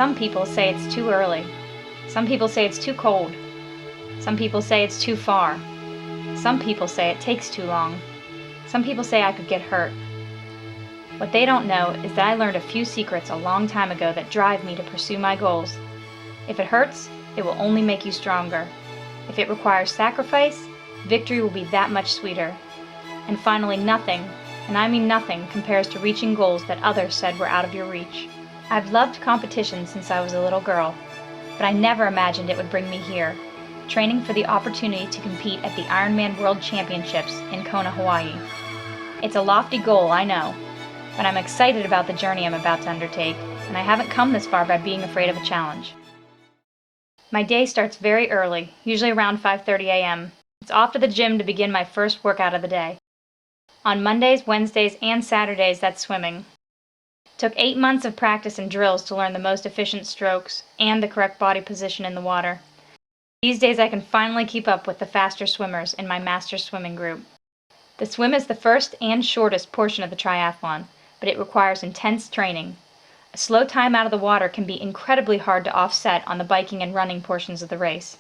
Some people say it's too early. Some people say it's too cold. Some people say it's too far. Some people say it takes too long. Some people say I could get hurt. What they don't know is that I learned a few secrets a long time ago that drive me to pursue my goals. If it hurts, it will only make you stronger. If it requires sacrifice, victory will be that much sweeter. And finally, nothing, and I mean nothing, compares to reaching goals that others said were out of your reach. I've loved competition since I was a little girl, but I never imagined it would bring me here, training for the opportunity to compete at the Ironman World Championships in Kona, Hawaii. It's a lofty goal, I know, but I'm excited about the journey I'm about to undertake, and I haven't come this far by being afraid of a challenge. My day starts very early, usually around 5:30 a.m. It's off to the gym to begin my first workout of the day. On Mondays, Wednesdays, and Saturdays, that's swimming. It took 8 months of practice and drills to learn the most efficient strokes and the correct body position in the water. These days I can finally keep up with the faster swimmers in my master swimming group. The swim is the first and shortest portion of the triathlon, but it requires intense training. A slow time out of the water can be incredibly hard to offset on the biking and running portions of the race.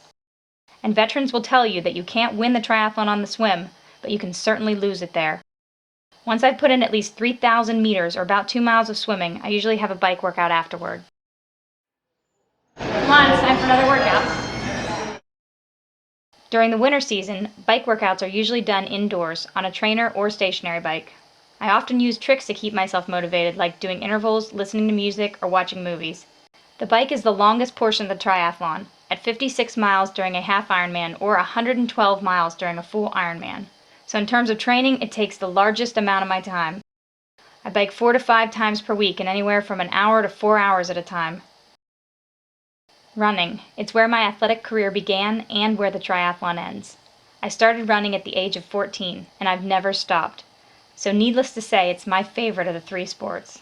And veterans will tell you that you can't win the triathlon on the swim, but you can certainly lose it there. Once I've put in at least 3,000 meters or about 2 miles of swimming, I usually have a bike workout afterward. Come on, it's time for another workout. During the winter season, bike workouts are usually done indoors on a trainer or stationary bike. I often use tricks to keep myself motivated, like doing intervals, listening to music, or watching movies. The bike is the longest portion of the triathlon, at 56 miles during a half Ironman or 112 miles during a full Ironman. So in terms of training, it takes the largest amount of my time. I bike 4 to 5 times per week and anywhere from an hour to 4 hours at a time. Running. It's where my athletic career began and where the triathlon ends. I started running at the age of 14, and I've never stopped. So needless to say, it's my favorite of the 3 sports.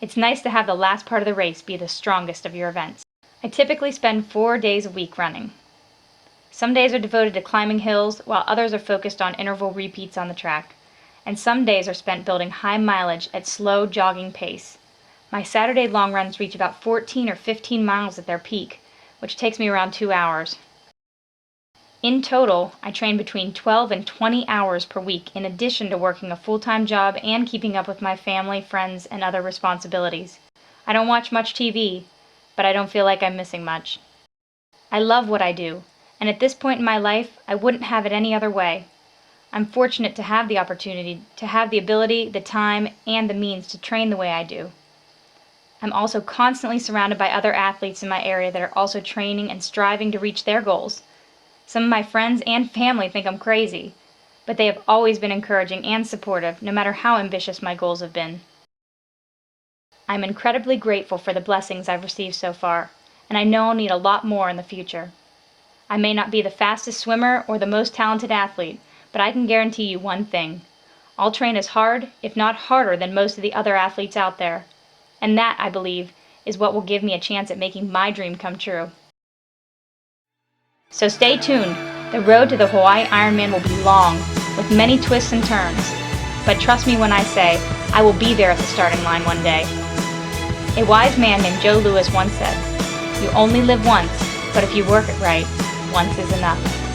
It's nice to have the last part of the race be the strongest of your events. I typically spend 4 days a week running. Some days are devoted to climbing hills, while others are focused on interval repeats on the track. And some days are spent building high mileage at slow jogging pace. My Saturday long runs reach about 14 or 15 miles at their peak, which takes me around 2 hours. In total, I train between 12 and 20 hours per week in addition to working a full-time job and keeping up with my family, friends, and other responsibilities. I don't watch much TV, but I don't feel like I'm missing much. I love what I do, and at this point in my life, I wouldn't have it any other way. I'm fortunate to have the opportunity, to have the ability, the time, and the means to train the way I do. I'm also constantly surrounded by other athletes in my area that are also training and striving to reach their goals. Some of my friends and family think I'm crazy, but they have always been encouraging and supportive, no matter how ambitious my goals have been. I'm incredibly grateful for the blessings I've received so far, and I know I'll need a lot more in the future. I may not be the fastest swimmer or the most talented athlete, but I can guarantee you one thing. I'll train as hard, if not harder, than most of the other athletes out there. And that, I believe, is what will give me a chance at making my dream come true. So stay tuned. The road to the Hawaii Ironman will be long, with many twists and turns. But trust me when I say, I will be there at the starting line one day. A wise man named Joe Louis once said, "You only live once, but if you work it right, once is enough."